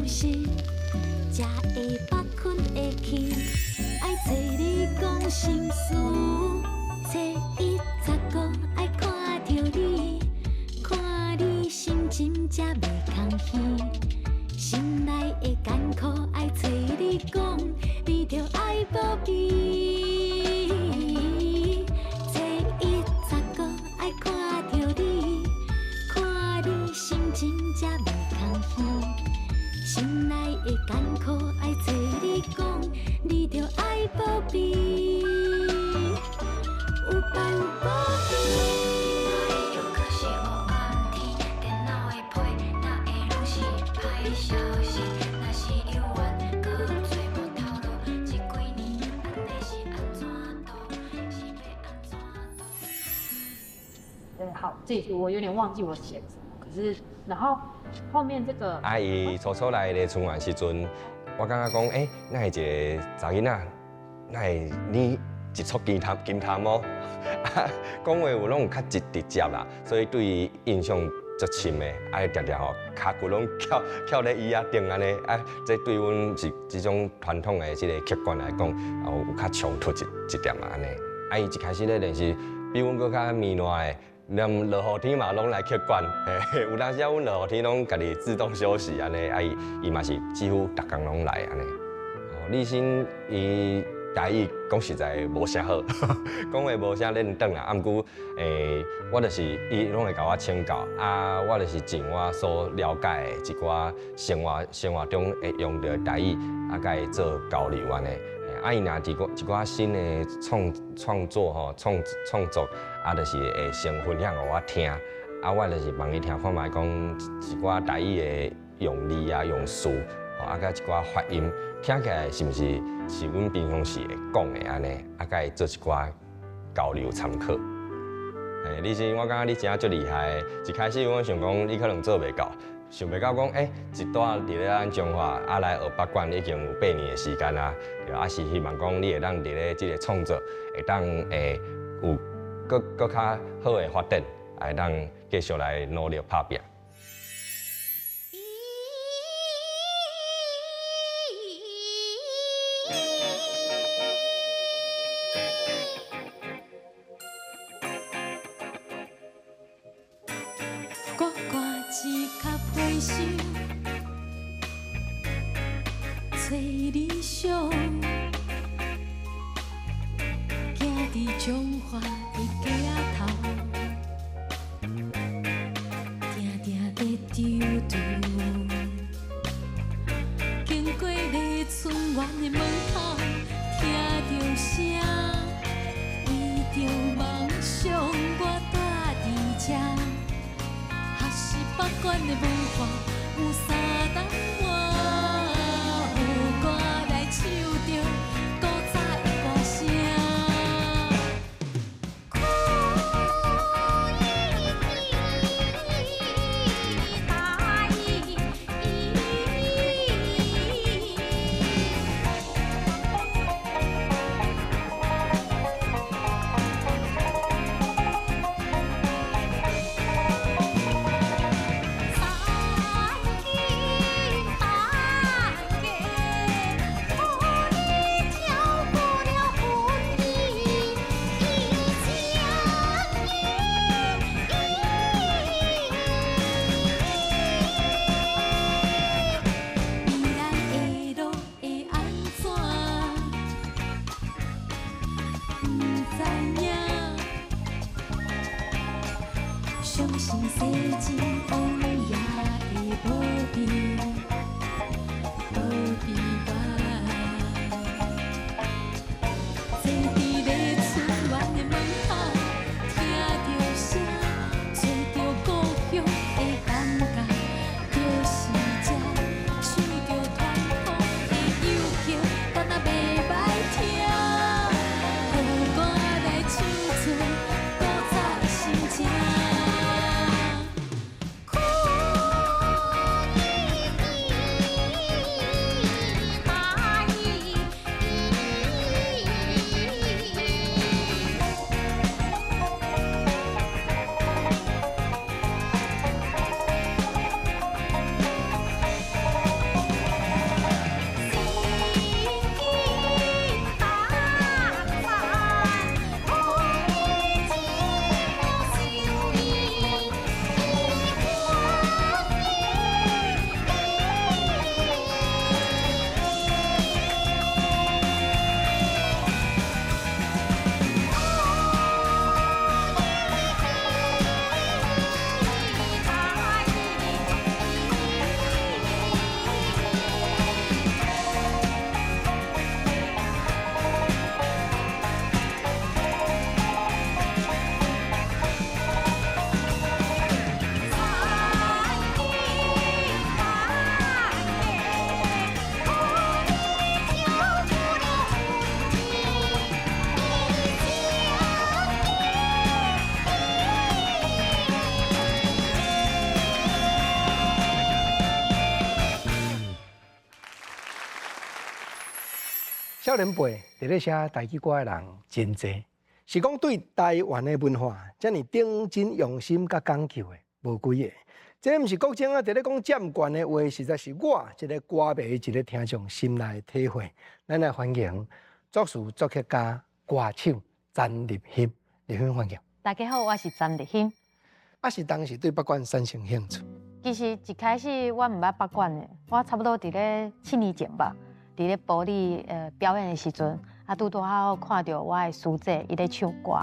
实，才会百困会起。爱找你讲心事，初一十五爱看着你，看你心情才袂空虚。心内的艰苦爱找你讲，你着爱无比。初一十五爱看着你，看你心情才袂空虚。心内的艰苦爱找你讲，你着爱无比。有伴有无比。好，这一句我有点忘记我写什么，可是然后后面这个阿姨初初来咧春晚时阵，我感觉讲，那是一个查囡仔，那是你一撮金头毛，讲话有拢有较直接啦，所以对伊印象足深的，常常吼骹骨拢翘咧椅仔顶安尼，这对阮是这种传统的这个客观来讲，有较冲突一点啊安尼。阿姨一开始咧练习比阮搁较绵软的。连落雨天嘛，拢来客观。有当时啊，阮落雨天拢家己自动休息安尼，伊嘛是几乎逐工拢来安尼。立新伊台语讲实在无啥好，讲话无啥认真啊。啊，毋过我就是伊拢会甲我请教，我就是尽我所了解的一寡生活中会用到台语，甲伊做交流安尼。伊若一寡新的创作创作，就是会先分享互我听，我就是帮伊听看卖讲一寡台语的用字啊、用词，甲一寡发音，听起来是毋是阮平常时会讲的安尼，甲伊做一寡交流参考。你是我感觉你真足厉害，一开始我想讲你可能做袂到。想袂到讲，一带伫咧咱中华，来学北管已经有8年的时间啊，是希望讲你会当伫咧即个创作，会当有更较好的发展，会当继续来努力打拼。找理想，行伫中华的街头，定定在丢丢，经过丽春园的门口，听到声，为着梦想我搭伫这，学习北管的文化，有三档我。唱着古早的歌声，苦台语，相信世情乌也会无变，无变化。坐伫咧春园的门口，听着声，找着故乡的感觉，就是这唱着传统的悠曲，敢若袂歹听。予我来唱出古早的心情。少年辈伫咧写台语歌的人真侪，是讲对台湾的文化遮尔认真用心甲讲究的无几个。这毋是国政啊，伫咧讲占冠的话，实在是我一个歌迷、一个听众心内的体会。咱来欢迎作词作曲家歌手詹立馨，立馨欢迎。大家好，我是詹立馨。是当时对北管产生兴趣。其实一开始我毋捌北管的，我差不多伫咧7年前吧，伫咧保利表演的时阵，拄好看到我的师姐伊咧唱歌，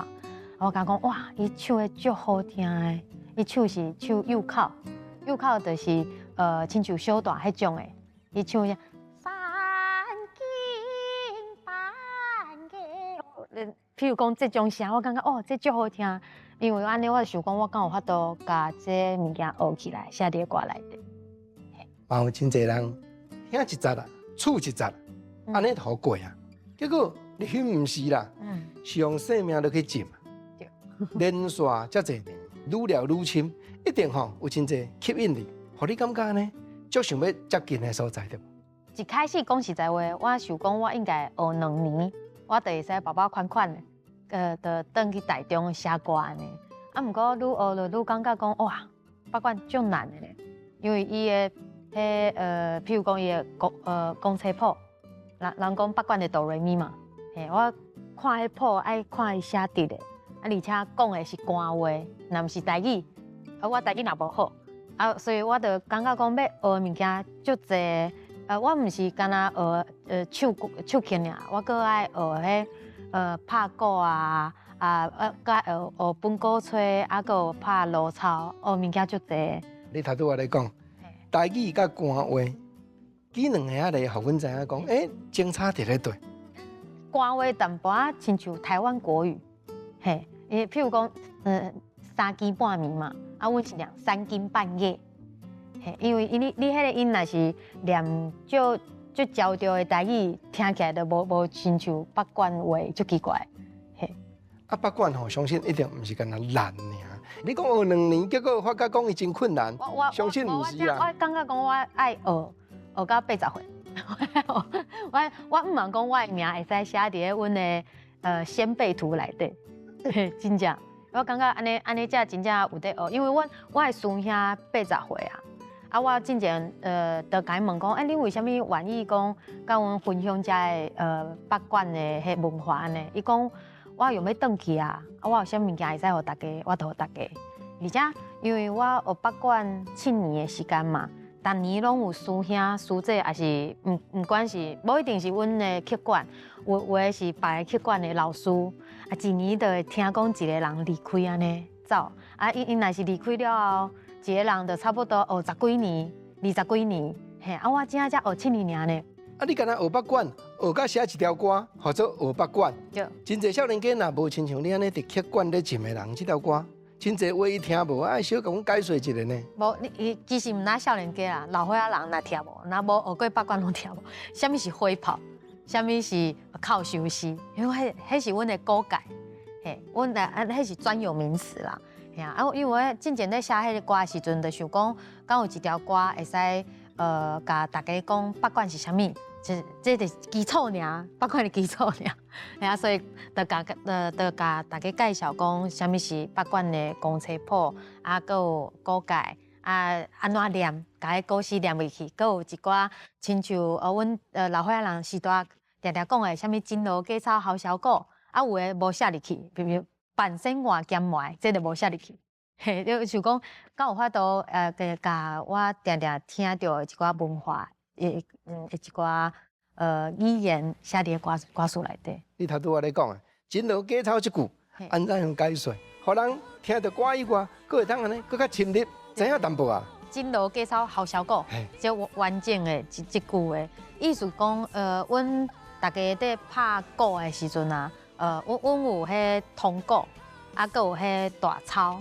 我感觉哇，伊唱的足好听的，伊唱是唱右口，右口就是亲像小段迄种的，伊唱啥三更半夜，譬如讲这种声，我感觉哦，这足好听。因为安尼，我就想讲，我敢有法度把这物件学起来，写伫歌内底。嘛有真侪人听一节啦，厝一节啦，安尼好过啊。结果立馨毋是啦，是用性命落去浸，连续遮侪年，愈聊愈深，一定吼有真侪吸引力，互你感觉呢，足想要接近的所在对无？一开始讲实在话，我想讲我应该学2年，我就会使饱饱款款的。就转去台中写歌安尼，毋过愈学就愈感觉讲哇，北管足难的咧，因为伊的譬如讲伊的公车谱，人讲北管的哆来咪嘛，我看迄谱爱看伊写直的，而且讲的是官话，若毋是台语，我台语若无好，所以我就感觉讲要学物件足侪，我毋是干那学唱曲尔，我搁爱学迄。拍鼓甲学本鼓吹，搁拍芦草，学物件足侪。你头拄我咧讲，台语甲官话，几两个咧，互阮知影讲，争差伫咧对。官话淡薄仔亲像台湾国语，嘿，譬如讲，3更半暝嘛，阮是念3更半夜，嘿，因为你迄个音若是念就焦调的台语，听起来就无亲像北管话，足奇怪。嘿，北管吼，相信一定毋是干那难尔。你讲学2年，结果发觉讲伊真困难，相信毋是啦。我感觉讲我爱学到80岁。我毋茫讲我的名会使写伫咧阮的先辈图内底，真正。我感觉安尼才真正有得学，因为我的师兄80岁啊。我之前就甲伊问讲，你为虾米愿意讲甲阮分享遮的北管的迄文化安尼？伊讲我用要转去啊，我有啥物件会使互大家，我就互大家。而且因为我学北管7年的时间嘛，逐年拢有师兄师姐，也是毋管是无一定是阮的曲管，有的是别个曲管的老师，一年就会听讲一个人离开安尼走，因若是离开了后。一个人就差不多学10几年、20几年，嘿，我真正才学7年尔呢。你敢若学北管，学到写一条歌，或者学北管，对，真侪少年家若无亲像你安尼伫曲管咧浸的人，这条歌真侪话伊听无，爱小甲阮解说一下呢。无，其实毋哪少年家啦，老岁仔人若听无，若无学过北管拢听无。啥物是火炮？啥物是靠休息？因为迄是阮的歌界，嘿，阮的迄是专有名词啦。因为我之前咧写迄个歌的时阵，就想讲，敢有一条歌会使甲大家讲北管是啥物，这就是基础尔，北管的基础尔。所以就甲大家介绍讲，啥物是北管的公车谱，搁有歌界，安怎念，甲迄歌词念入去，搁有一寡亲像阮老岁仔人时代常常讲的，啥物金锣鸡草好小果，有诶无写入去，比如。半生活兼埋，这就无写入去。嘿，就想讲，敢有法度甲我常常听到一寡文化，一寡语言写伫歌词内底。你头拄我咧讲啊，金锣鸡草一句，安怎样解说，互人听到歌以外，佫会当安尼，佫较深入，知影淡薄啊。金锣鸡草好小果，这完整的一句的意思讲，阮大家在拍鼓的时阵啊。阮有迄铜鼓，搁有迄大草，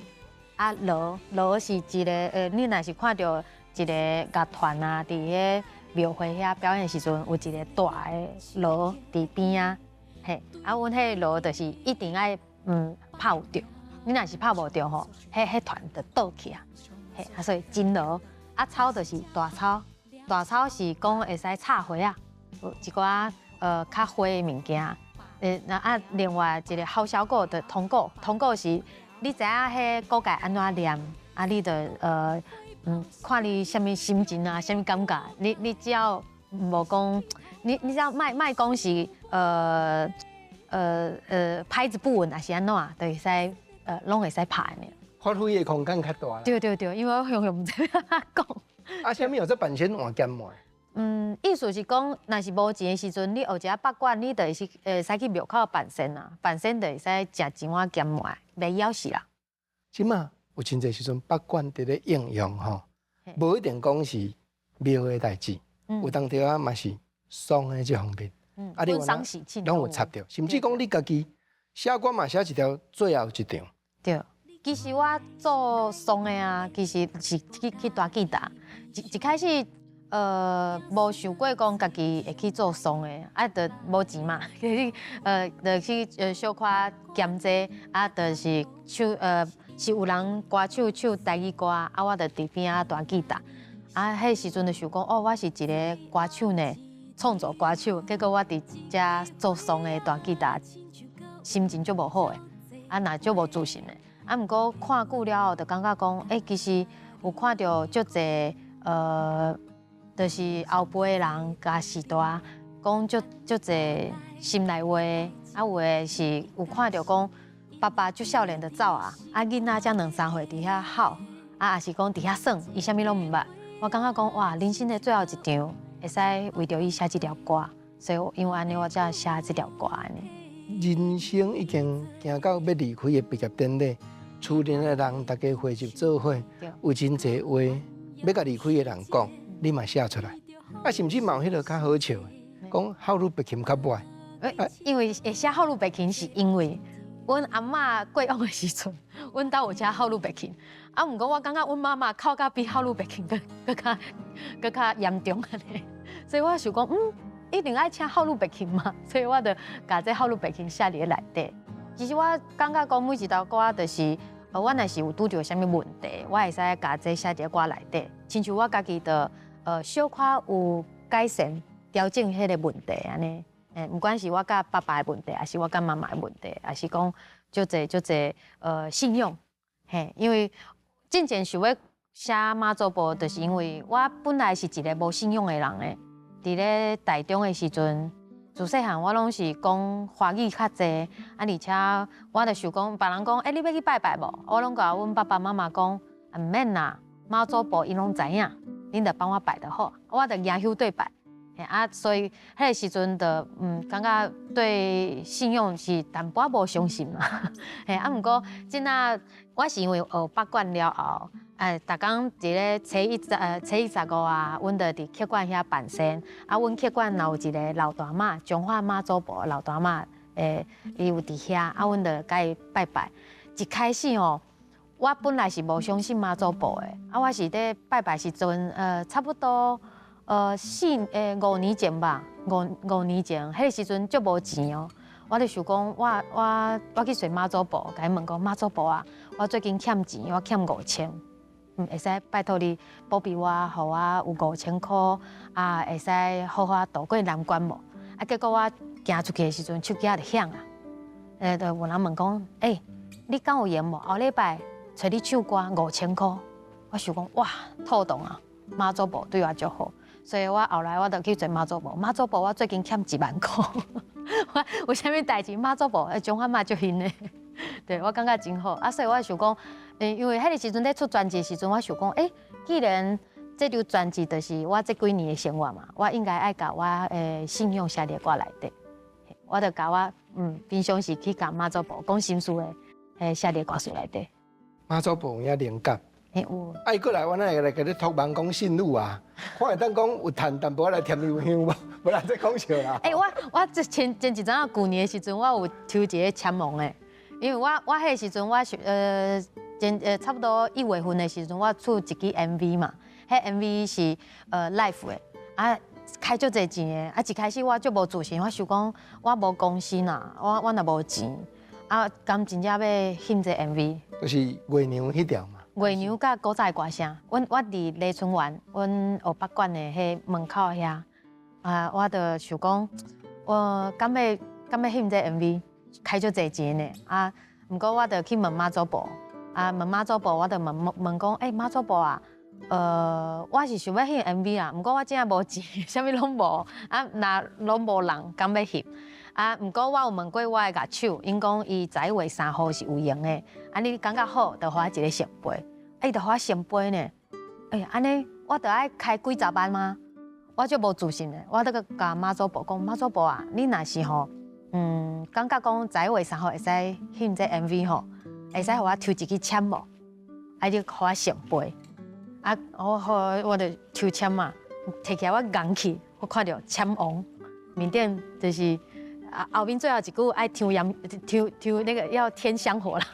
锣是一个你若是看到一个乐团啊，伫迄庙会遐表演时阵，有一个大的锣伫边啊，嘿，阮迄锣就是一定爱拍有着，你若是拍无着吼，迄团就倒去啊，嘿，所以金锣，草就是大草，大草是讲会使插花啊，有一寡。较花的物件。那另外一个好小果的通果，通果是你知影迄果钙安怎念，你就看你什么心情啊，什么感觉，你只要无讲，你只要卖讲是拍子不稳啊，是安怎，就会使拢会使拍呢。发挥的空间较大啦。对，因为我永远唔知影讲。啥物有这版权换减卖？意思是讲，若是无钱的时阵，你学一下八卦，你就会使去庙口办仙啊，办仙就会使食一碗咸糜，袂枵死啦。即马有真侪时阵八卦伫咧应用吼，无一定讲是庙的代志，有当时啊嘛是丧的这方面，婚丧喜庆拢有插着，甚至讲你家己写歌嘛写一条，最后一场。对，其实我做丧的啊，其实是去弹吉他，一开始无想过讲家己会去做丧的，就无钱嘛，就去小可兼职，就是是有人歌手唱台语歌，我就伫边仔弹吉他，迄时阵就想讲，我是一个歌手呢，创作歌手，结果我伫遮做丧的弹吉他，心情就无好诶，那就无自信诶，毋过看久了后，就感觉讲，其实有看到足侪就是后辈的人甲时代讲足侪心内话，有诶是有看到讲爸爸足少年就走啊，囡仔才2、3岁伫遐哭，也是讲伫遐耍，伊啥物拢毋捌。我感觉讲哇，人生的最后一场会使为着伊写这条歌，所以因为安尼我才写这条歌安尼。人生已经行到要离开的毕业典礼，厝内的人大家汇集做伙，有真侪话要甲离开的人讲。你嘛写出来，甚至嘛有迄个较好笑的，讲孝女白琴较歹。因为会写孝女白琴，是因为阮阿嬷过往的时阵，阮兜有写孝女白琴，毋过我感觉阮妈妈哭甲比孝女白琴更较严重安尼，所以我想讲，一定爱请孝女白琴嘛，所以我就把这孝女白琴写伫内底。其实我感觉讲每一首歌就是，我若是有拄着啥物问题，我会使把这写伫歌内底，亲像我家己的。小可有改善、调整迄个问题安尼，不管是我甲爸爸的问题，还是我甲妈妈的问题，还是讲足侪信用，因为真正想要写妈祖婆，就是因为我本来是一个无信用的人诶，伫咧台中的时阵，自细汉我拢是讲华语较济，而且我就想讲，别人讲，你要去拜拜无？我拢甲阮爸爸妈妈讲，毋免啦，妈祖婆伊拢知影。恁着帮我拜就好，我着迎香对拜，所以迄个时阵就感觉对信用是淡薄仔无相信嘛，毋过真仔我是因为学八卦了后，逐工伫咧初一15啊，阮着伫客馆遐办仙，阮客馆若有一个老大妈，中华妈祖婆老大妈，伊有伫遐，阮着甲伊拜拜。一开始哦。我本来是无相信妈祖婆的，我是咧拜拜时阵，差不多5年前吧，5年前，迄个时阵足无钱哦，我咧想讲，我去找妈祖婆，甲伊问讲妈祖婆啊，我最近欠钱，我欠5000，会使拜托你保庇我，互我有5000块，会使好好度过难关无？结果我行出去的时阵，手机就响啊，就有人问讲，你敢有闲无？后礼拜。找你唱歌5000块，我想讲哇，透动啊！妈祖婆对我足好，所以我后来我就去找妈祖婆。妈祖婆，我最近欠1万块，我有啥物代志？妈祖婆，中华妈足幸的，对我感觉真好啊！所以我想讲，因为迄个时阵咧出专辑的时阵，我想讲，既然这张专辑就是我这几年的生活嘛，我应该爱甲我信用写伫歌内底，我就甲我平常时去甲妈祖婆讲心事的，写伫歌词内底。妈祖婆有灵感，有。爱过来，我哪会来给你托梦讲信女啊？看会当讲有趁淡薄来添油香无？无啦，再讲笑啦。我前一阵旧年的时阵，我有抽一个签梦的，因为我迄个时阵我差不多1月份的时阵，我出一支 MV 嘛，迄 MV 是live 的，开足侪钱的，一开始我足无自信，我想讲我无公司呐，我若无钱，敢真正要翕这 MV。就是月娘迄条嘛。月娘甲古早的歌声，我伫丽春园，阮学八馆的迄门口遐，我就想讲，我敢要翕这 MV， 开足侪钱呢啊！毋过我着去问妈祖婆，问妈祖婆，我着问讲，妈祖婆啊，我是想要翕 MV 啦，毋过我真正无钱，啥物拢无，若拢无人敢要翕。毋过我有问过我的乐手，因讲伊11月3号是有闲的，你感觉好，就互我一个圣杯，伊就互我圣杯呢。安尼我着爱开几十万吗？我就无自信的，我得甲妈祖婆讲，妈祖婆啊，你若是吼，感觉讲11月3号会使翕这 MV 吼，会使互我抽一支签无？你互我圣杯，我着抽签嘛，摕起来我硬去，我看到签王面顶就是后面最后一句爱抽那个要添香火啦，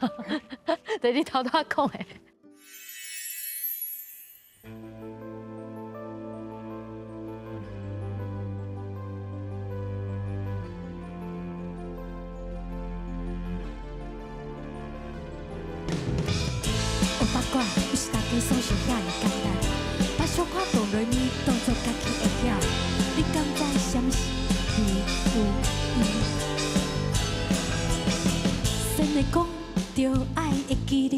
对你头拄仔讲的。不是大家所想遐尼简单，把小可哆来咪当作家己会晓。你敢知什么是鱼有意？先来讲，着爱会记你，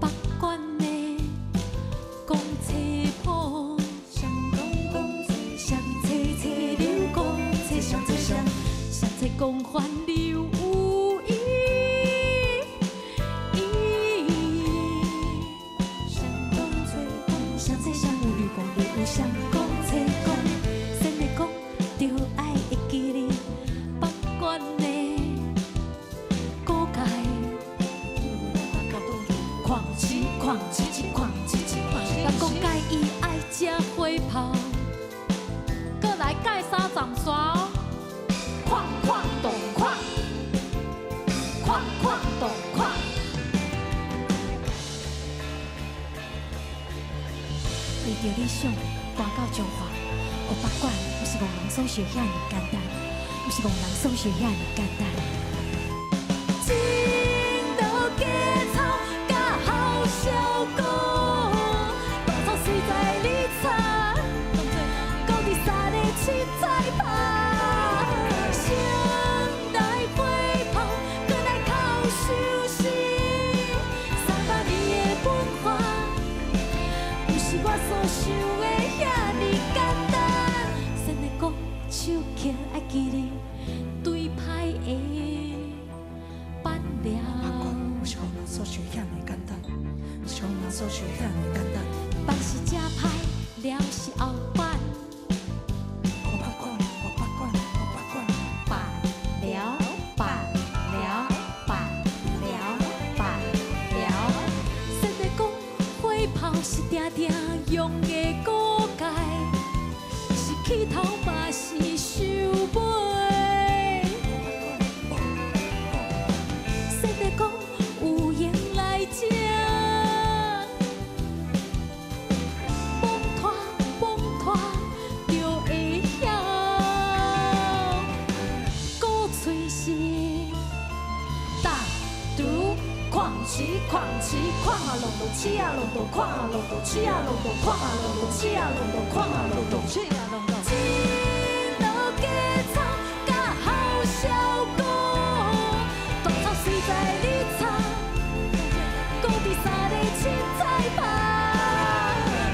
北管的讲册谱，上讲册，上册册流讲册，上册上册讲翻流有意。上讲册讲，先来讲，着爱会记你，北管的古界，狂吃狂吃吃狂吃吃，人讲介意爱吃花炮，搁来介三丛山，狂狂动狂，狂狂动狂。为着理想。搬到彰化，学北管不是戆人所想遐尼简单，不是戆人所想遐尼简单。前路加草甲好小哥，大草随在你插，高第三个七彩拍，先来陪跑，搁来靠休息，300年的文化，不是我所想的。手刻爱记你，对歹的办了。不是讲人所想遐尼简单，不是讲人所想遐尼简单。办是正歹，了是后办。我八卦，我八卦，我八卦。办了，办了，办了，办了。先来讲，火炮是定定用的古界，是起头嘛是。想买，先来讲有闲来食，摸拖就会晓。古嘴是大毒狂吃狂吃狂啊隆咚吃啊隆咚狂啊隆咚吃啊隆咚狂啊隆咚吃啊隆咚狂啊隆咚吃啊隆咚。加草甲好小哥，大草随在你插，高第三个七彩拍，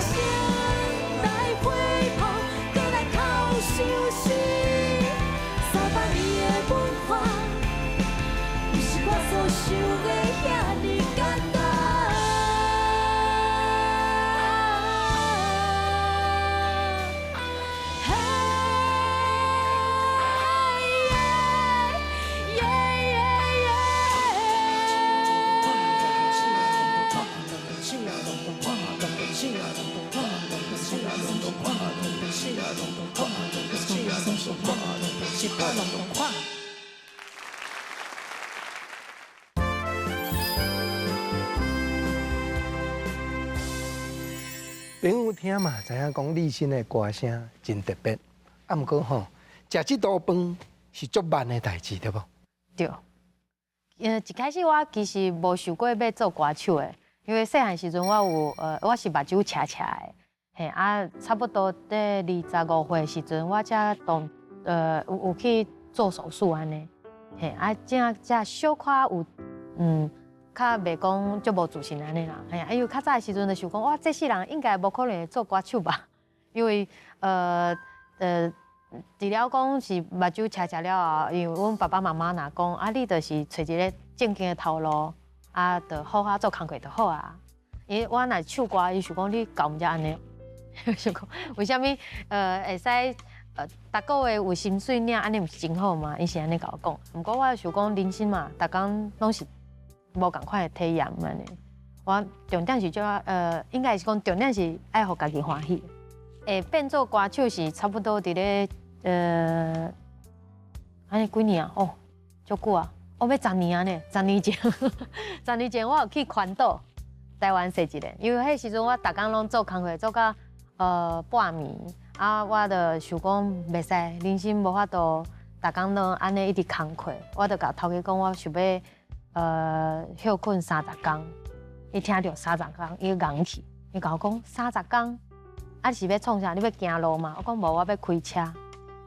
先来陪跑，搁来靠休息，300年的文化，不是我所想的遐尼简单。朋友听嘛，知影讲立新的歌声真特别，毋过吼，食这道饭是足慢的代志，对无？对。一开始我其实无想过要做歌手的，因为细汉时阵我有我是目睭斜斜的，差不多在25岁时阵，我才有去做手术安尼，嘿啊，这小可有较袂讲足无自信安尼啦，嘿啊，因为较早的时阵就想讲，哇，这世人应该无可能会做歌手吧，因为除了讲是目睭斜了后，因为阮爸爸妈妈若讲，啊，你就是找一个正经的头路，啊，就好好做工课就好啊。因为我若唱歌，伊想讲你搞毋才安尼，想讲为虾米会使逐个月有薪水领，安尼毋是真好吗？伊是安尼甲我讲。毋过我想讲人生嘛，逐工拢是无共款的体验安尼。我重点是应该是讲重点是爱互家己欢喜。会变做歌手是差不多伫咧安尼几年啊？哦，足久啊！要10年啊呢，10年前，10年前我有去环岛台湾踅一个，因为迄时阵我逐工拢做工课做到半暝，啊，我就想讲袂使，人生无法度逐工拢安尼一直工课，我就甲头家讲我想要休困30天，伊听到30天，伊硬去，伊甲我讲30天。啊，是要创啥？你要行路嘛？我讲无，我要开车。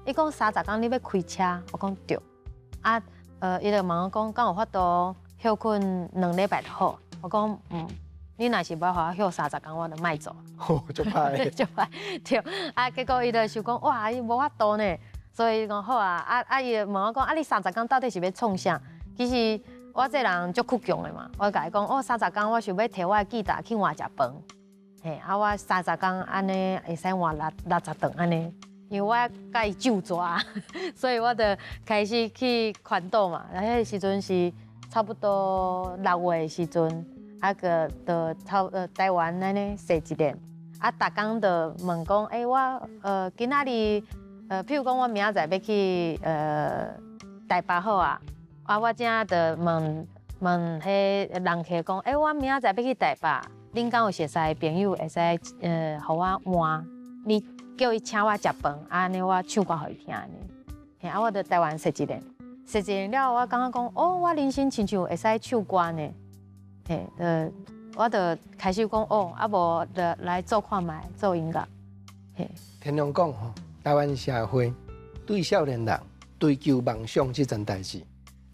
伊讲30天你要开车？我讲对。啊，伊就问我讲，敢有法度休困2礼拜就好？我讲你若是要互我休30天，我就莫做。哦，足歹，足歹，对。啊，结果伊就想讲，哇，伊无法度呢。所以伊讲好啊，伊就问我讲，你30天到底是要创啥？其实我这人足倔强的嘛，我甲伊讲，30天我想要摕我的吉他去换食饭。嘿，啊，我30天安尼会使换60顿安尼，因为我甲伊就抓，所以我就开始去环岛嘛。迄时阵是差不多6月的时阵，啊个台湾安尼踅一年，啊，逐工就问讲，我今仔日譬如讲我明仔载要去台北好啊，啊我正就问迄人客讲，我明仔载要去台北。恁敢有熟识的朋友会使互我换？你叫伊请我食饭，安尼我唱歌互伊听安尼。嘿，啊，我伫台湾踅一年，踅一年了，我感觉讲，我人生亲像会使唱歌呢。嘿，我就开始讲，啊无就来做看卖，做音乐。嘿，天龙讲吼，台湾社会对少年人追求梦想这件代志，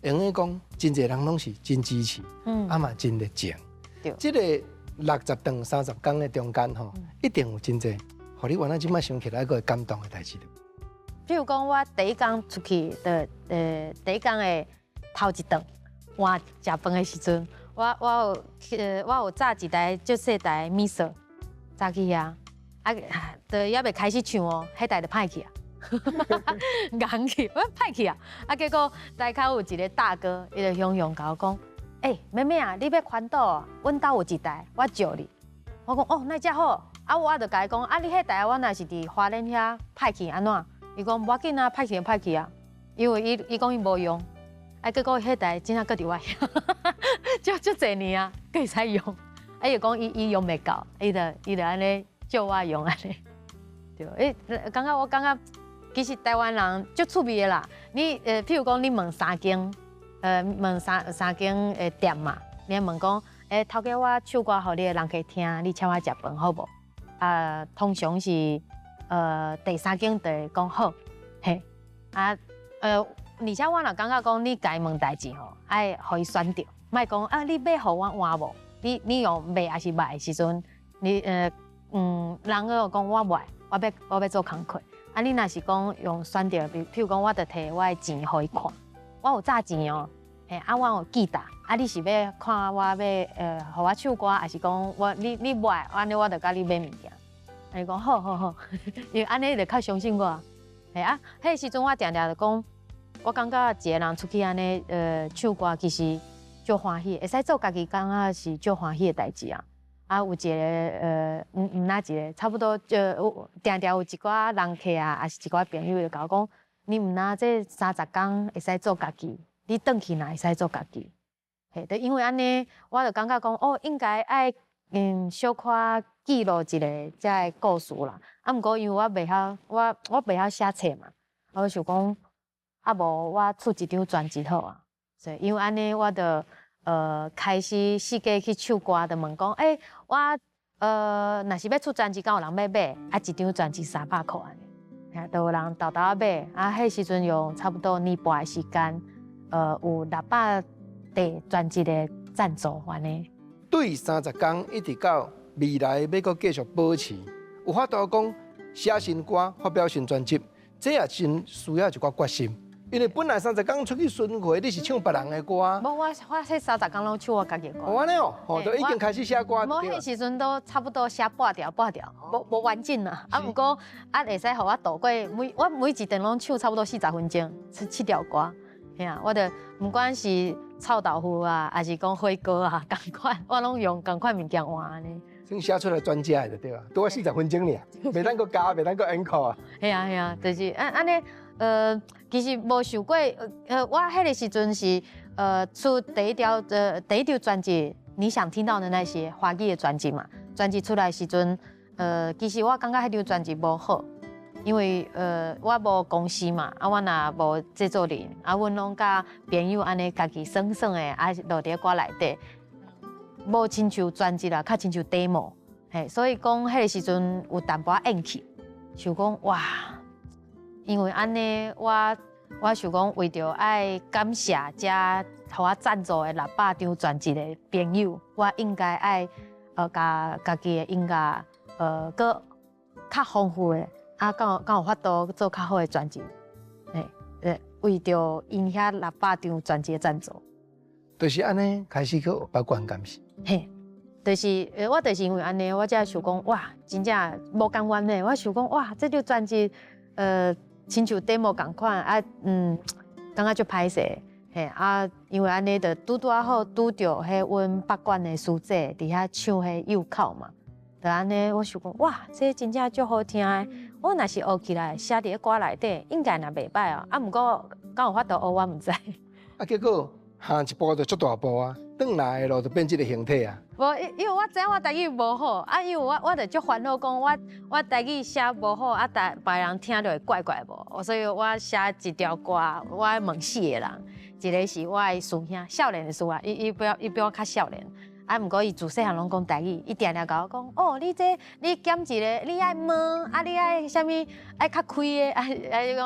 用个讲，真侪人拢是真支持，啊嘛真热情。对，这个。60顿30天的中间吼，一定有真侪，互你原来即摆想起来个感动的代志。比如讲，我第一天出去的，第一天的头一顿换食饭的时阵，我有炸一台足细台米色，炸去遐，就还未开始唱哦，迄台就歹去啊，硬去，我歹去啊，结果台口有一个大哥，伊就雄甲我讲。妹妹啊，你要环岛啊？阮兜有一台，我借你。我讲那只好。啊，我就甲伊讲，你迄台我若是伫花莲遐歹去安怎？伊讲无要紧啊，歹去就歹去啊。因为伊讲伊无用，结果迄台真正搁伫我遐，足侪年啊，搁会使用。伊讲伊用袂到，伊就安尼借我用安尼。对，我感觉其实台湾人足趣味的啦。你譬如讲你问3间。问三间的店嘛，你问讲，头家我唱歌互你的人客听，你请我食饭好无？通常是第3间就讲好，嘿，而且我若感觉讲你家问代志吼，爱互伊选着，莫讲你要互我换无？你用卖还是卖的时阵，你人个讲我卖，我要做工课，你若是讲用选着，譬如讲我就摕我的钱互伊看。我有炸钱哦，我有吉他，你是要看我要互我唱歌，还是讲你买，安尼我就甲你买物件。伊讲好，因为安尼就较相信我。迄时阵我常常就讲，我感觉一个人出去安尼唱歌，其实足欢喜，会使做家己感觉是足欢喜的代志啊。有一个毋哪一个，差不多常常有一寡人客啊，还是一寡朋友就甲我讲。你毋那这30天会使做家己，你转去哪会使做家己？就因为安尼，我就感觉讲，应该爱小可记录一个这故事啦。毋过因为我袂晓，我袂晓写册嘛，我想讲，无我出一张专辑好啊。所以因为安尼，我就开始四界去唱歌，就问讲，我若是要出专辑，敢有人要买？一张专辑300块安尼。都有人豆豆啊买，啊，迄时阵用差不多年半的时间，有600块专辑的赞助安尼。对30天一直到未来要搁继续保持，有法度讲写新歌、发表新专辑，这也真需要一寡决心。因为本来30天出去巡回，你是唱别人的歌。无我迄30天拢唱我家己的歌。安尼哦，就已经开始写歌。无迄时阵都差不多写半条，无完整啦。啊，毋过会使互我度过我每一段拢唱差不多40分钟，7条歌。嘿啊，我着毋管是臭豆腐啊，还是讲火锅啊，共款，我拢用共款物件换安尼。先写出来专辑的对吧？拄啊40分钟尔，袂当搁加，袂当搁 encore 啊。系啊，就是安尼。其实无想过，我迄个时阵是出第一条专辑，你想听到的那些华语的专辑嘛。专辑出来时阵，其实我感觉迄张专辑无好，因为我无公司嘛，啊我若无制作人，啊阮拢甲朋友安尼家己耍耍的，啊落伫歌内底，无亲像专辑啦，较亲像 demo， 嘿，所以讲迄个时阵有淡薄硬气，想讲哇。因为安尼，我想讲，为着爱感谢遮互我赞助的600张专辑的朋友，我应该爱家己的音乐搁较丰富的，啊，敢有法度做较好的专辑，为着因遐600张专辑的赞助，就是安尼开始去把关感是。嘿，就是我就是因为安尼，我才想讲哇，真正无甘愿的，我想讲哇，这张专辑亲像 demo 共款啊，感觉足歹势，嘿啊，因为安尼就拄啊好拄着迄阮北管的师姐伫遐唱迄右口嘛，就安尼我想讲哇，这真正足好听的，我若是学起来写伫歌内底，应该若袂歹哦，啊，毋过敢有法度学我毋知。啊，结果行一步就足大步啊，转来的路就变这个形体啊。无，因为我知影我台语无好，啊，因为我就足烦恼讲我台语写无好，啊，别人听着会怪怪无，所以我写一条歌，我爱问4个人，一个是我的师兄，少年的师啊，伊比我较少年，啊，毋过伊自细汉拢讲台语，伊定定甲我讲，哦，你减一个，你爱问，啊，你爱啥物，爱较开的，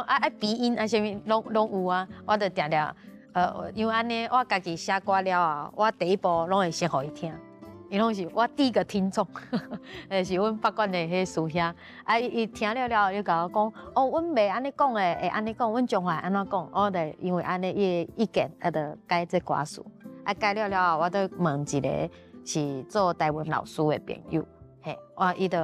爱鼻音，啊，啥物拢有啊，我就定定，因为安尼我家己写歌了啊，我第一步拢会先互伊听。伊拢是我第一个听众，是阮北管的迄师兄，啊，伊听了，伊甲我讲，哦，阮袂安尼讲诶，会安尼讲，阮中华安怎讲？我就因为安尼伊的意见，啊，就改这歌词，啊，改了，我就问一个是做台湾老师的朋友，嘿，伊就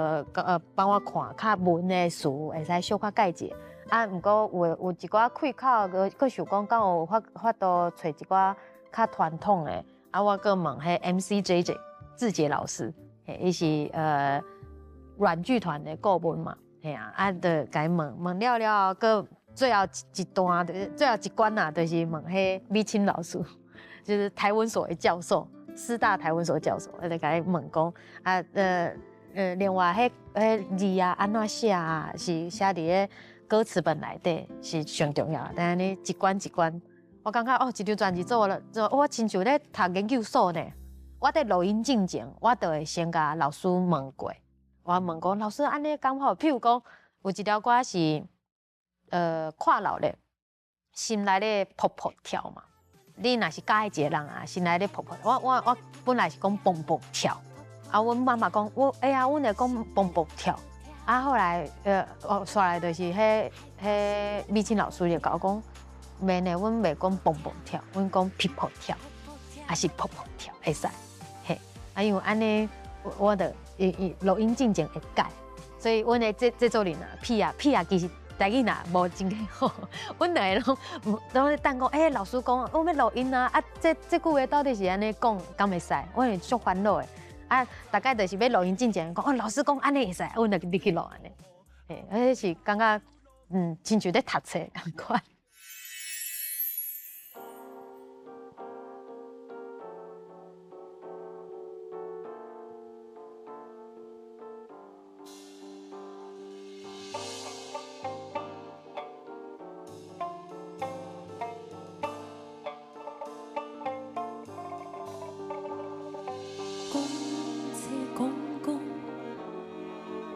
帮我看较文的词，会使小可改一下，啊，毋过有一寡开口，佮想讲，敢有法度找一寡较传统的，啊，我佮问迄 MCJJ。志杰老师，伊是软剧团的顾问嘛，嘿啊，就甲问了，个最后一段，最后一关啊，就是问迄米青老师，就是台文所的教授，师大台文所教授，就甲伊问讲啊，另外迄字啊，安怎写啊，是写伫咧歌词本内底是上重要，但安尼一关一关，我感觉哦，一张专辑做了，我亲像咧读研究所呢。我伫录音进前，我就会先甲老师问过。我问讲，老师安尼讲好，譬如讲有一条歌是看老咧，心内咧噗噗跳嘛。你若是教一个人啊，心内咧噗噗，我本来是讲蹦蹦跳，啊，阮妈妈讲阮会讲蹦蹦跳，啊，后来刷来就是迄米青老师就甲我讲，免咧，阮袂讲蹦蹦跳，阮讲噗噗跳，还是噗噗跳会使。啊，因为安尼，我的录音进前会改，所以阮的制作人啊，屁啊，其实台语若无真好，阮两个拢咧等讲，老师讲我要录音啊，啊，这句话到底是安尼讲，敢会使？我是足烦恼的，啊，大概就是要录音进前讲，哦，老师讲安尼会使，阮就入去录安尼，迄是感觉，亲像咧读册同款。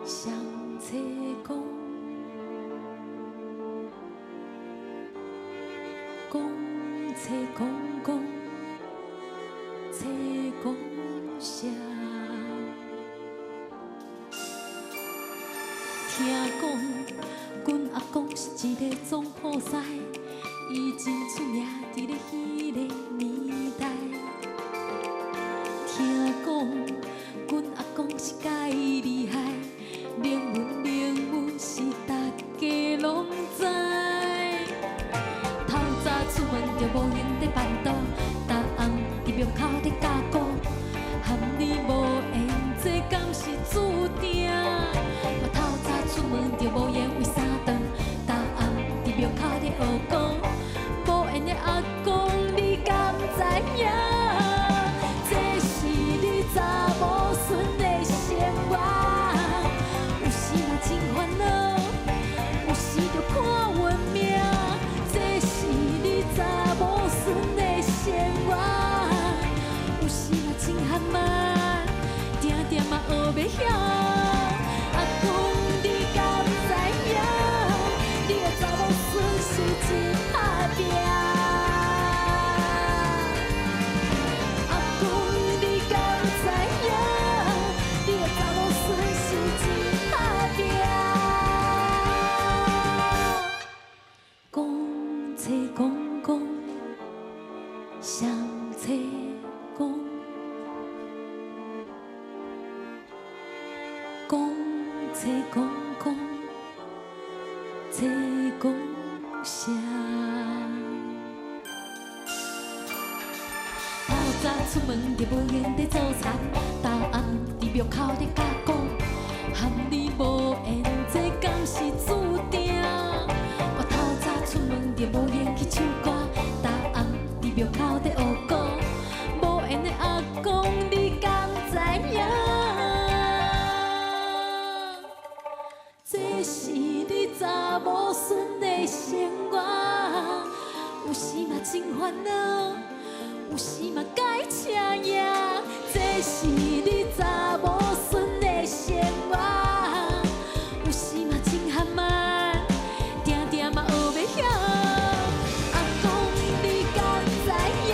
相切讲，讲找讲找讲啥？听讲，阮阿公是一个总铺师，伊真出名伫咧迄个年代。听讲，阮阿公是介厉害，名文是大家拢知。透早出门就无闲在办桌，逐暗伫庙口伫加鼓，含你无缘，这敢是注定？我透早出门就无闲为三顿，逐暗伫庙口伫学鼓，无缘的阿公你敢知影？这是你查某孙的生活，有时嘛真烦恼，有时就看运命。这是你查某孙的生活，有时嘛真罕慢，定定嘛学袂晓。阿公，你敢知影？你的查某孙是真打拼。阿公，你敢知影？你的查某孙是真打拼。讲找讲，上找讲，讲找讲，找讲啥？透早出门就无闲在做菜，逐暗伫庙口伫加鼓，含你无缘，这敢是注定？我透早出门就无闲去唱歌，逐暗伫庙口伫学鼓，无缘的阿公你敢知影？这是你查某孙的生活，有时嘛真烦恼，有时嘛该请赢。这是你查某孙的生活，有时嘛真罕慢，定定嘛学袂晓。阿公，你敢知影？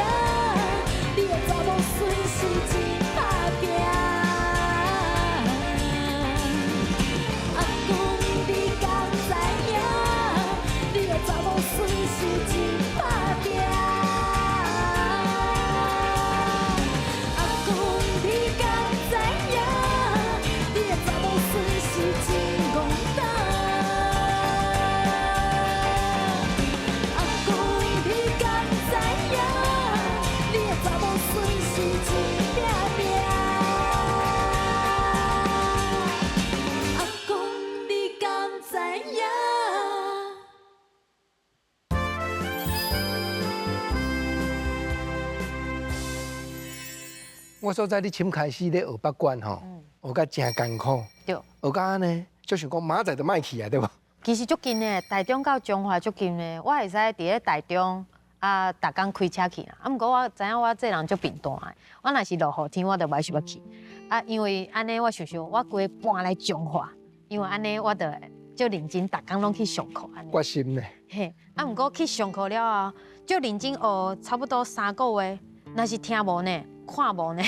你的查某孙是真打拼。阿公，你敢知影？你的查某孙是真打拼。阿公，你敢知影？你的查某孙是真戆胆。阿公，你敢知影？你的查某孙是真拼命。阿公，你敢知影？我所在你深开始咧学八卦吼，学甲真艰苦，对，学甲安尼，就想讲明仔就莫去啊，对无？其实足近的，台中到中华足近的，我会使伫咧台中啊，逐工开车去啦。啊，毋过我知影我这人足贫惰的，我若是落雨天，我就袂想要去。啊，因为安尼我想想，我规搬来中华，因为安尼我就足认真，逐工拢去上课安尼。决心呢？嘿，啊，毋过去上课了后，足认真学，差不多3个月，若是听无呢，看无呢，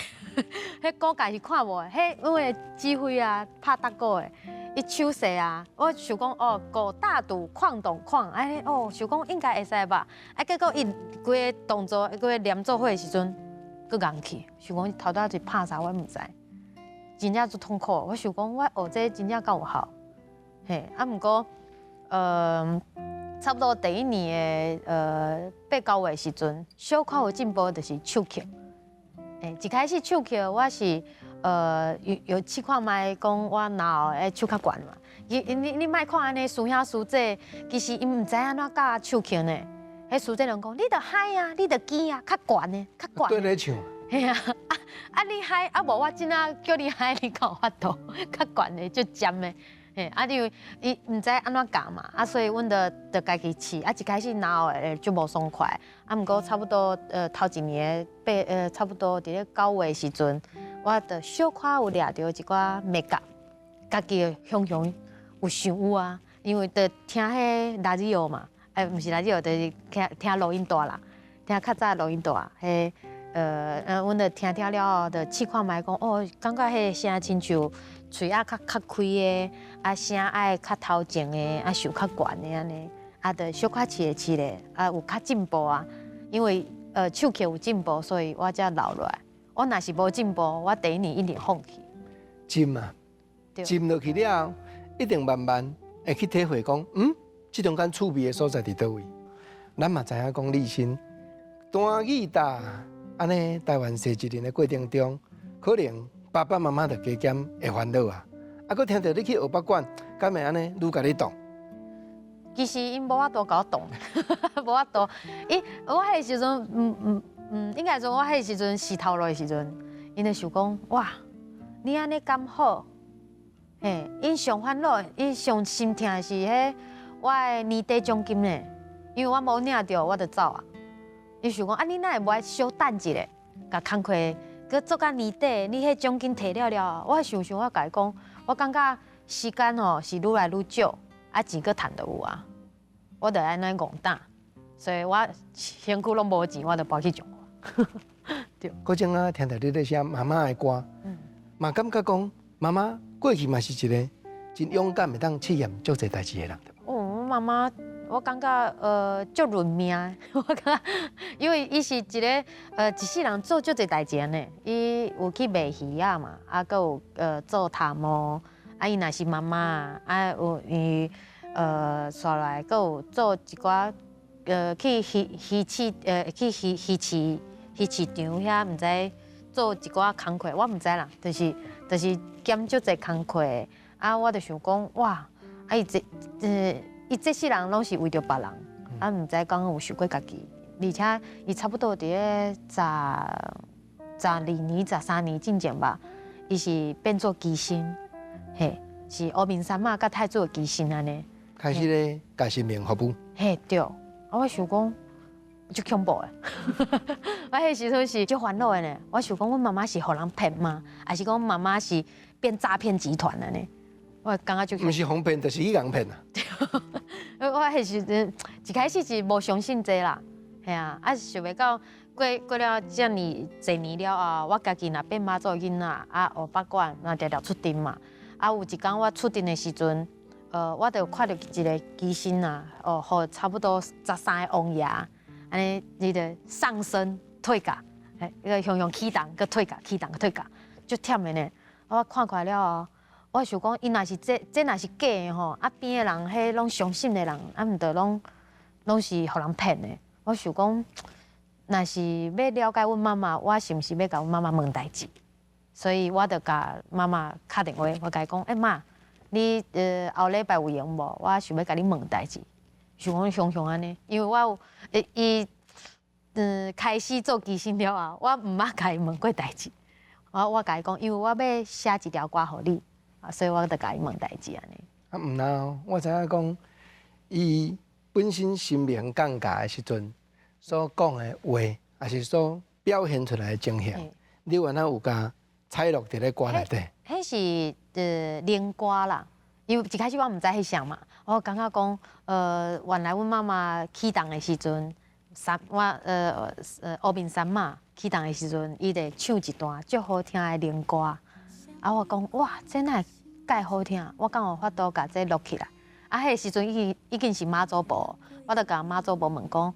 迄估计是看无的。迄因为指挥啊，拍搭个的，伊手势啊，我想讲哦，过大赌矿懂矿，哎哦，想讲应该会使吧。啊，结果伊规个动作，规个连做伙的时阵，佫硬去，想讲头拄仔是拍啥，我毋知，真正足痛苦。我想讲，我学这真正敢有效，嘿，啊，毋过差不多第1年的8、9月的时阵，小可有进步，就是手曲。一开始手曲我是有试看卖讲我哪后手较悬嘛。你莫看安尼输兄输姐，其实伊毋知安怎教手曲呢。迄输姐人讲，你着嗨啊，你着记啊，较悬呢，较悬。对咧唱。嘿啊，你嗨啊无我真啊叫你嗨，你敢有法度？较悬的，足尖的。因为伊毋知安怎教嘛，所以阮着家己试。一开始哪后就无爽快，毋过差不多头1年差不多伫咧9月的时阵，我着小可有掠着一寡美感，家己雄雄有想有啊，因为着听迄radio嘛，毋是 radio，就是听录音带啦，听较早录音带，迄阮就听了后，就试看觅讲，哦，感觉迄个声亲像喙仔较开的，啊声爱较头前的，啊受较悬的安尼，啊，就小可试的，啊有较进步啊，因为手气有进步，所以我才留落来。我若是无进步，我第一年一定放弃。浸啊，对浸落去了后，一定慢慢会去体会讲，这中间趣味的所在伫倒位。咱嘛知影讲立新单语大，安尼台湾社一人的过程中，可能爸爸妈妈就加减会烦恼啊。啊，佮听到你去学北管，敢会安尼愈甲你动？其实因无法度甲我动，无法度。我迄个时阵，应该说我迄个时阵死头落的时阵，因就想讲，哇，你安尼敢好？嘿，因上烦恼，因上心疼的是迄我的年底奖金呢，因为我无领到，我就走啊。伊想讲，啊，你哪会无爱小等一下，甲工课，佮做到年底，你迄奖金摕了，我想，我甲伊讲，我感觉时间吼是愈来愈少。啊，钱佫趁得有啊，我就安尼戆胆，所以我身躯拢无钱，我就跑去种花。对。嗰阵啊，听到你咧写妈妈的歌，嘛感觉讲妈妈过去嘛是一个真勇敢，会当试验足侪代志的人，对吧？哦，我妈妈，我感觉足认命，我感觉，因为伊是一个一世人做足侪代志呢，伊有去卖鱼啊嘛，啊，佫有做头毛。啊，伊若是妈妈，啊有伊刷来，佫有做一寡去鱼市场遐，毋知做一寡工课，我毋知啦，就是兼足侪工课的。啊，我就想讲，哇，啊伊这世人拢是为着别人，啊毋知讲有想过家己，而且伊差不多伫咧12年、13年之前吧，伊是变做机身。嘿，是乌面山嘛，甲太子的机身安尼，开始咧，甲生命服务。嘿对，我想讲，足恐怖的。我迄时阵是足烦恼的呢。我想讲，阮妈妈是互人骗吗？还是讲妈妈是变诈骗集团的呢？我感觉就毋是哄骗，就是去人骗啊。我迄时阵一开始是无相信这啦，系啊，想袂到过了遮尔侪年了后，我家己若变妈祖囡仔，啊学北管，然后常常出阵嘛。啊，有一天我出阵的时阵，我就看到一个机身啊，互差不多13个王爷，安尼伊就上身退架，迄个向起动，佮退架，起动，佮退架，足忝的呢。我看过了后，我想讲，伊若是这若是假的吼，啊边的人迄拢相信的人，啊毋得拢是互人骗的。我想讲，若是要了解阮妈妈，我是毋是要甲阮妈妈问代志？所以我就甲妈妈打电话，我甲伊讲，妈，你后礼拜有闲无？我想要甲你问代志。想讲安尼，因为我有伊开始做机身了后，我毋捌甲伊问过代志。我甲伊讲，因为我要写一条歌互你，所以我就甲伊问代志安尼。啊，毋然我知影讲，伊本身心灵降价的时阵所讲的话，也是所表现出来的情形，你原来有甲采录伫咧歌内底。迄是灵歌啦，因为一开始我毋知迄啥嘛，我感觉讲原来阮妈妈起动的时阵，乌面山嘛起动的时阵，伊就唱一段足好听的灵歌，啊我讲哇，这哪会介好听，我敢有法度甲这录起来。啊，迄个时阵已经是妈祖婆，我就甲妈祖婆问讲，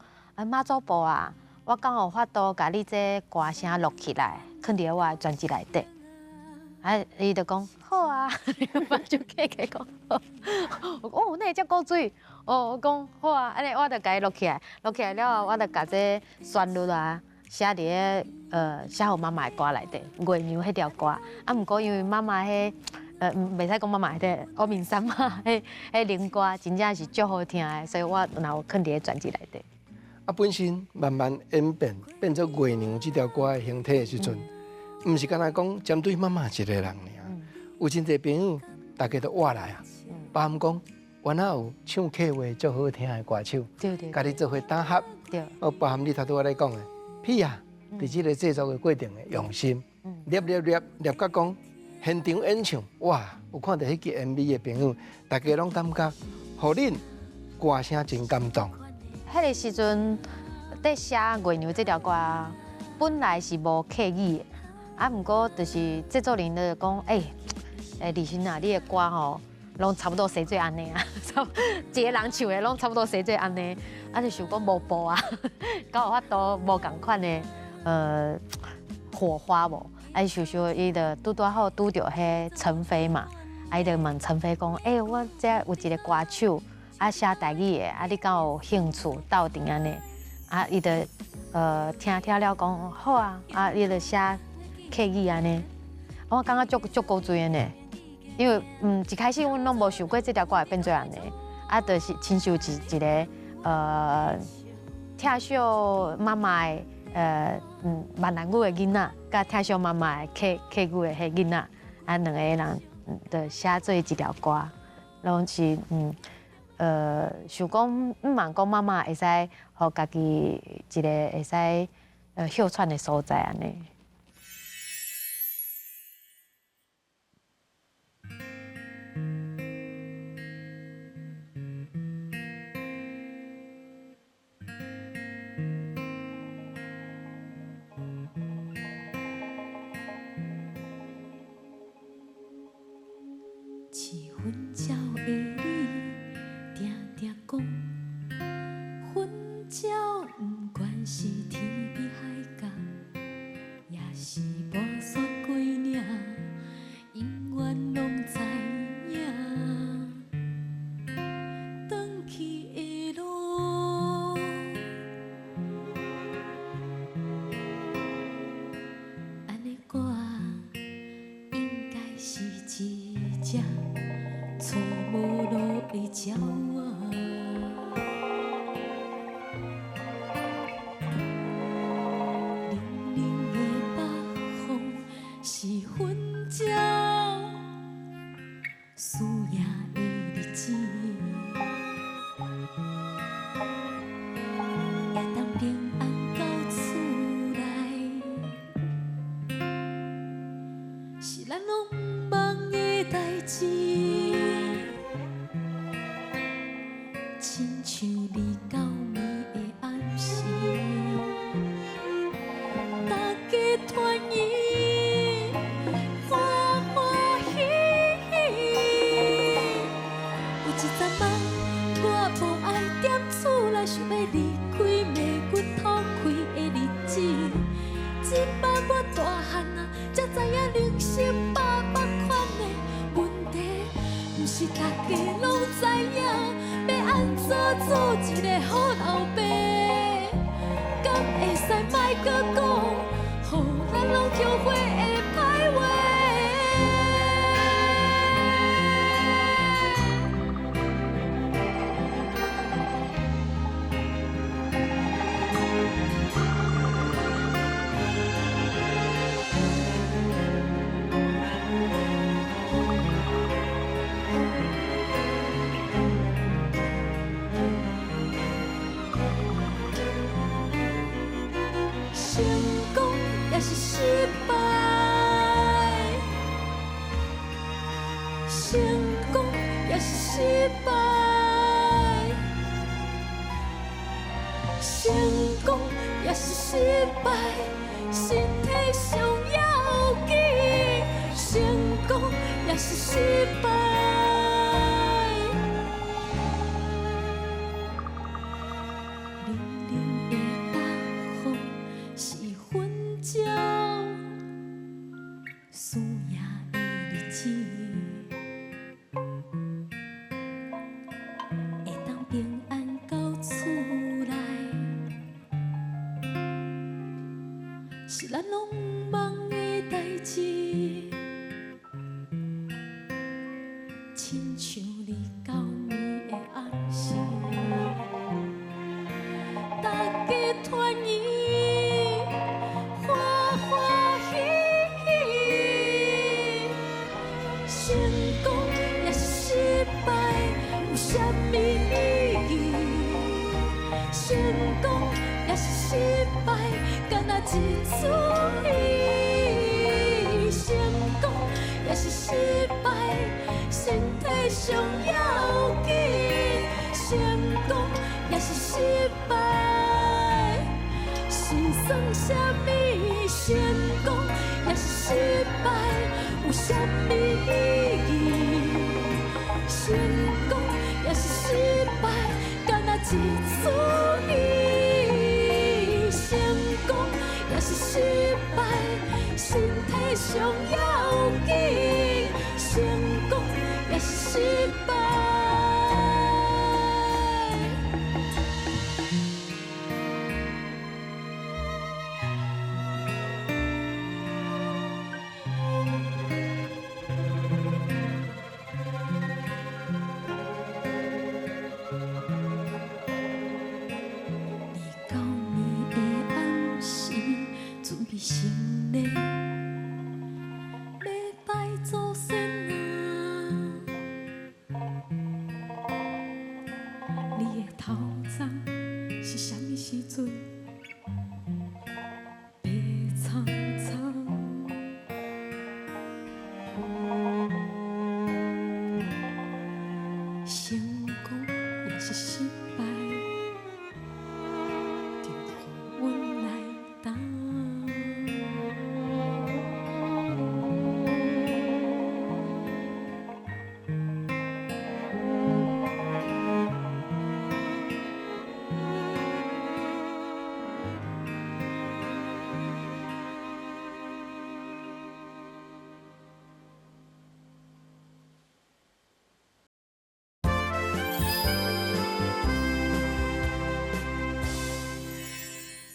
妈祖婆啊，我敢有法度甲你这歌声录起来，放伫我的专辑内底。伊就讲好啊，我就客气讲好。哦，那会遮古水。我讲好啊，安尼我就甲伊录起来，录起来了后，我就甲这旋律啊写伫咧写互妈妈的歌内底，月娘迄条歌。啊，毋过因为妈妈迄袂使讲妈妈迄乌面山嘛，迄灵歌真正是足好听的，所以我然后放伫咧专辑内底。啊，本身慢慢演变做月娘这条歌的形体的时阵。毋是干那讲针对妈妈一个人尔，有真侪朋友，大家都活来啊。包含讲，原来有唱客话足好听的歌手，家己做伙搭合。包含你头拄仔咧讲的，屁啊，伫即个制作的过程的用心，捏到讲现场演唱，哇！有看到迄支 MV 的朋友，大家拢感觉，互恁歌声真感动，迄个时阵在写《月娘》这条歌，本来是无刻意的，啊，毋过就是制作人就讲，立新啊，你的歌吼，拢差不多写做安尼啊，一个人唱的拢差不多写做安尼，啊，就想讲无步啊，敢有法度无共款的火花无？啊，想想伊就拄好拄着迄陈飞嘛，啊，伊就问陈飞讲，我这有一个歌手，啊写台语的，啊你敢有兴趣斗阵安尼？啊，伊就听了讲好啊，啊伊就写刻意安尼，我感觉足够追的呢。因为一开始阮拢无想过这条歌会变做安尼，啊，就是亲像一个听小妈妈的闽南语的囡仔，甲听小妈妈的客语的迄囡仔，啊，两个人就写做一条歌，拢是想讲茫讲妈妈会使互家己一个会使休喘的所在安尼。七分鸟的你，定定讲，分鸟不管是天边海角，也是跋山过岭，永远拢知影。转去的路，安尼歌应该是一只。错无路的鸟啊，冷冷的北风是粉鸟思念的日子，会当平安到厝内，是咱拢梦的代志。亲像离到暝的暗时，大家团圆，欢欢喜喜。有一阵仔，我无爱踮厝内，想要离开迷阮偷开的日子。即摆我大汉啊，才知影人生百百款的问题，毋是大家拢知影。要安怎做一个好老爸？敢会使莫搁讲，予咱拢后悔的歹话？成功也是失败，成功也是失败，成功也是失败，身体上要紧，成功也是失败。思念的日子，会当平安到厝内，是咱拢梦的代志。亲像离到暝的暗时，大家团圆。成功也是失败，有啥物意义？成功也是失败，敢若一出戏。成功也是失败，身体上要紧。成功也是是失败？是算什么成功，也是失败？有什么意义？成功也是失败，敢若一出戏。成功也是失败，身体上要紧。成功也是失败。到暝的暗时，准备行李，要拜祖先啊！你的头鬃是啥物时阵？白苍苍。成功也是失败。阮来担。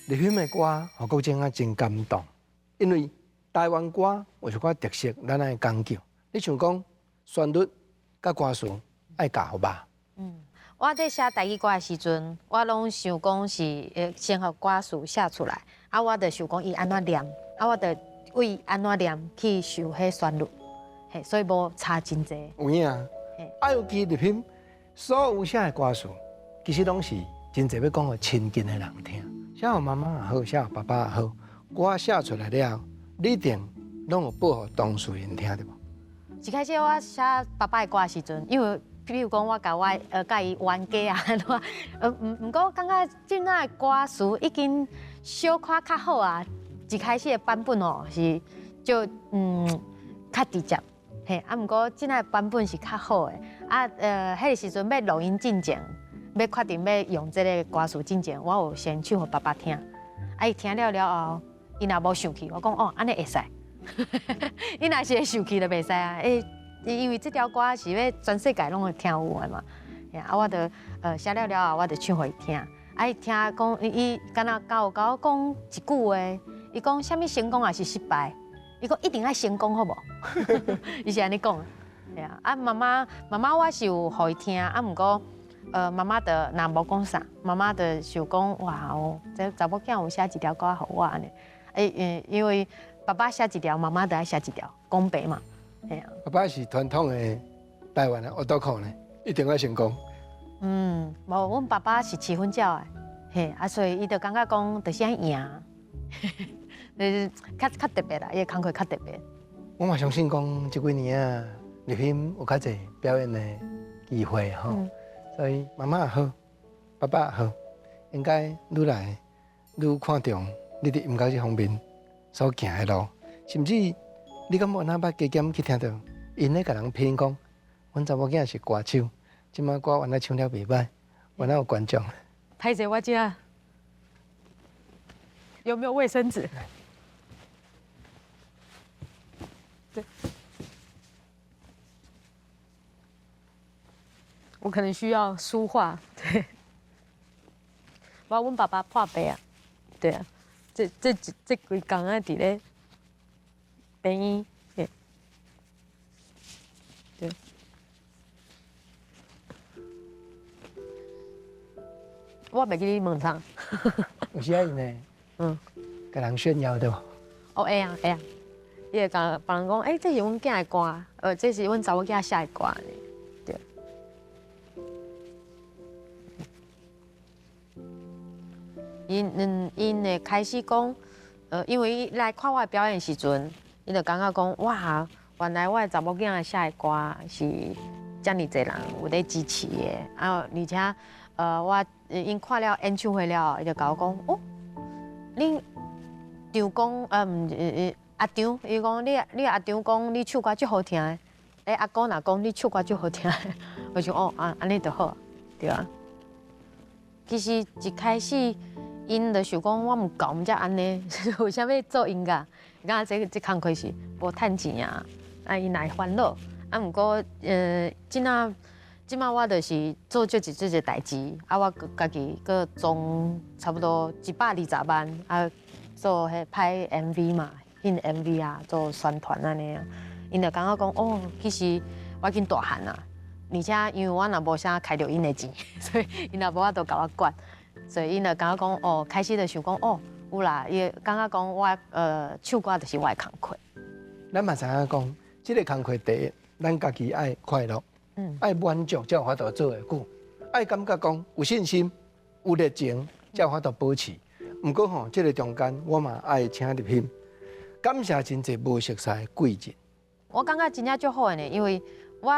立勋的歌，互国情啊真感动，因为台湾歌有一寡特色，咱爱讲究。你像讲旋律甲歌词爱教吧？我在写台语歌的时阵，我拢想讲是先互歌词写出来，啊，我着想讲伊安怎念，啊，我着为安怎念去想迄旋律，嘿，所以无差真济。有影啊嘿，尤其立勋所有写的歌词，其实拢是真侪要讲互亲近的人听。写互妈妈也好，写互爸爸也好，歌写出来了，你一定拢有报互当事人听着无？一开始我写爸爸的歌的时阵，因为比如讲我甲伊冤家啊，安怎，毋过感觉即仔的歌词已经小可较好啊。一开始的版本哦是就较直接，嘿，啊毋过即仔的版本是较好的。啊迄个时阵要录音进前，要确定要用即个歌词进前，我有先唱互爸爸听。啊伊听了后，伊若无生气，我讲哦安尼会使。伊若是会生气就袂使啊，因为这条歌是要全世界拢会听有的嘛，啊，我着写了后，我着唱互伊听，啊，伊听讲伊敢若甲我讲一句话，伊讲啥物成功也是失败，伊讲一定爱成功好无？伊是安尼讲，对啊，啊妈妈我是有互伊听，啊毋过妈妈着若无讲啥，妈妈着想讲哇哦，这查某囝有写一条歌互我安尼，因为爸爸写一条，妈妈就爱写一条，公平嘛，嘿啊。爸爸是传统的台湾的学倒口呢，一定要成功。无，阮爸爸是七分教的，嘿，啊，所以伊就感觉讲，就是爱赢，就是较特别啦，伊个工课较特别。我嘛相信讲，这几年啊，立勋有较侪表演的机会吼，所以妈妈也好，爸爸也好，应该愈来愈看重你伫音乐这方面所行的路，甚至你敢有哪捌加减去听到因咧甲人评讲，阮查某囝是歌手，即摆歌原来唱了袂歹，原来有观众。拍者我家有没有卫生纸？对，我可能需要书画。对，我要阮爸爸破病啊。对啊，这几工啊，伫咧病院。对，对。我袂记你问啥。有时啊，因呢，甲人炫耀对无？哦，会啊，会啊。伊会甲别人讲，这是阮囝的歌，这是阮查某囝写的歌呢。对。因会开始讲，因为伊来看我的表演时阵，伊就感觉讲，哇，原来我的查某囝写的歌是遮尔侪人有咧支持的，啊，而且我因看了演唱会了，伊就甲我讲，哦，恁张公阿张，伊讲你阿张讲你唱歌足好听的，阿公若讲你唱歌足好听的，我想哦安尼就好，对啊。其实一开始因就想讲我唔搞，唔才安尼，为啥要做音乐？感觉这工课是无趁钱啊，因来烦恼。啊，毋过即马我就是做这个代志，我家己搁总差不多120万，做迄拍 MV 嘛，印 MV 啊，做宣传安尼啊。因就感觉讲，哦，其实我已经大汉啦，而且因为我若无啥开着因的钱，所以因若无法度甲我管，所以因就感觉讲，哦，开始就想讲，哦，有啦，伊感觉讲我唱歌就是我的工课。咱嘛知影讲，这个工课第一，咱家己爱快乐。爱满足才有法度做会久，爱感觉讲有信心、有热情才有法度保持。不过吼，这个中间我嘛爱请入心，感谢真侪无熟悉的贵人。我感觉真正足好的呢，因为我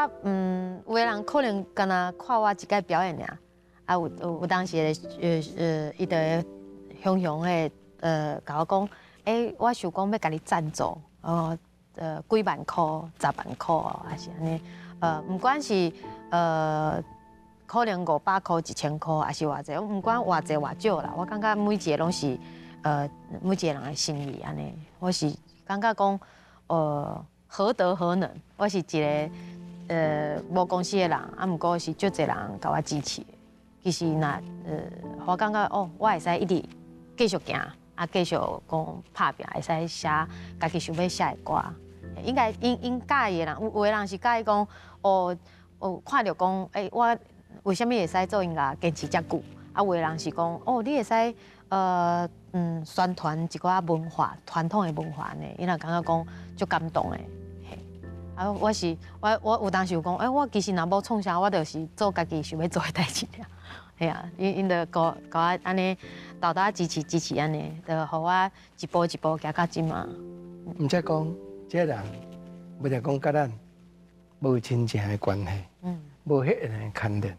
有的人可能干那看我一届表演尔，有当时伊就雄雄的甲我讲，我想讲要甲你赞助，几万块、10万块还是安尼。不管是可能500块、1000块，还是偌济，不管偌济偌少啦，我感觉每一个拢是每一个人的心意安尼。我是感觉讲何德何能？我是一个无公司的人，不过是足侪人甲我支持。其实我感觉哦，我会使一直继续行，继续讲拍拼，会使写家己想要写的歌。应该因介意的人，有的人是介意讲，看到讲，我为什么会使做音乐坚持遮久？有的人是讲，你会使宣传一寡文化、传统的文化呢，伊若感觉讲足感动的。我有当时有讲，我其实若无创啥，我就是做家己想要做的代志尔。系啊，因就甲我安尼豆豆支持安尼，就互我一步一步行到即嘛。毋则讲。这人不是讲甲咱无亲情的关系，无血缘的牵连。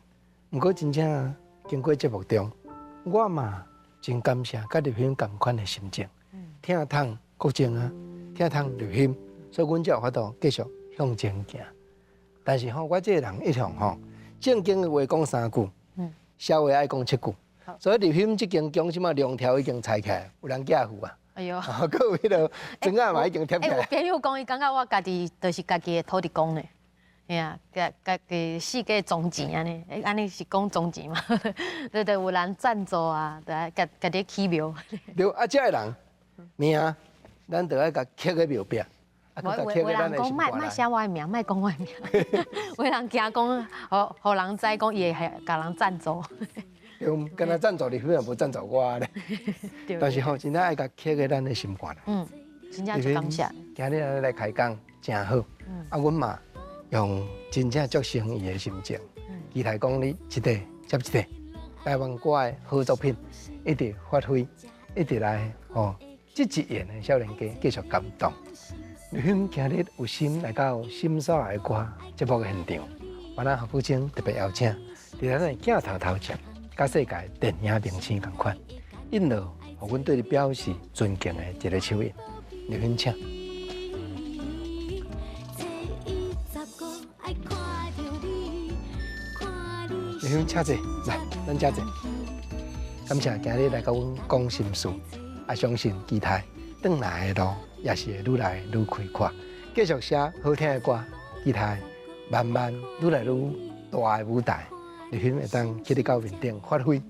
不过真正经过节目中，我嘛真感谢甲入心同款的心情，听通国情啊，听通入心，所以阮才有法度继续向前行。但是我这个人一向正经的话讲3句，笑话爱讲7句，所以入心这间姜即马2条已经拆起来，有人寄付啊。哎呦，各位了，真啊嘛已经贴起来。有朋友讲，伊感觉我家己就是家己的土地公呢，哎呀，家己世界种钱安尼，安尼是讲种钱嘛，对，有人赞助啊，家己起庙。对，这个人名，咱就爱甲刻在庙壁。有人讲卖写我的名，卖讲我的名，有人惊讲，互人知讲伊会甲人赞助。跟他赞助你，根本无赞助我咧。但是真正爱甲刻在咱的心肝啦。真正就感谢。今日来开讲真好，阮嘛用真正足诚意的心情，期待讲你一个接一个台湾歌的好作品，一直发挥，一直来这一言的少年家继续感动。你今日有心来到心所爱歌节目现场，我咱何富清特别邀请伫咱的镜头前。甲世界电影明星同款，引导，互阮对你表示尊敬的一个手印，你很请。你很请坐，来，咱遮坐。感谢今日来甲阮讲心事，相信期待转来的路也是会愈来愈开阔，继续写好听的歌，期待慢慢愈来愈大的舞台。入心会当去到面顶发挥，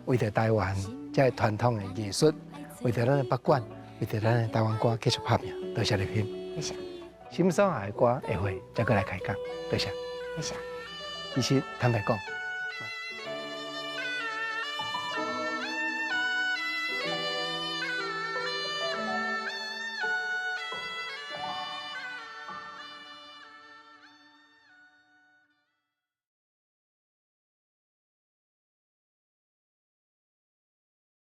为着台湾这传统的艺术，为着咱的北管，为着咱的台湾歌继续拍拼。多谢入心，谢谢。心所爱的歌下回再过来开讲，多谢。谢谢。其实坦白讲。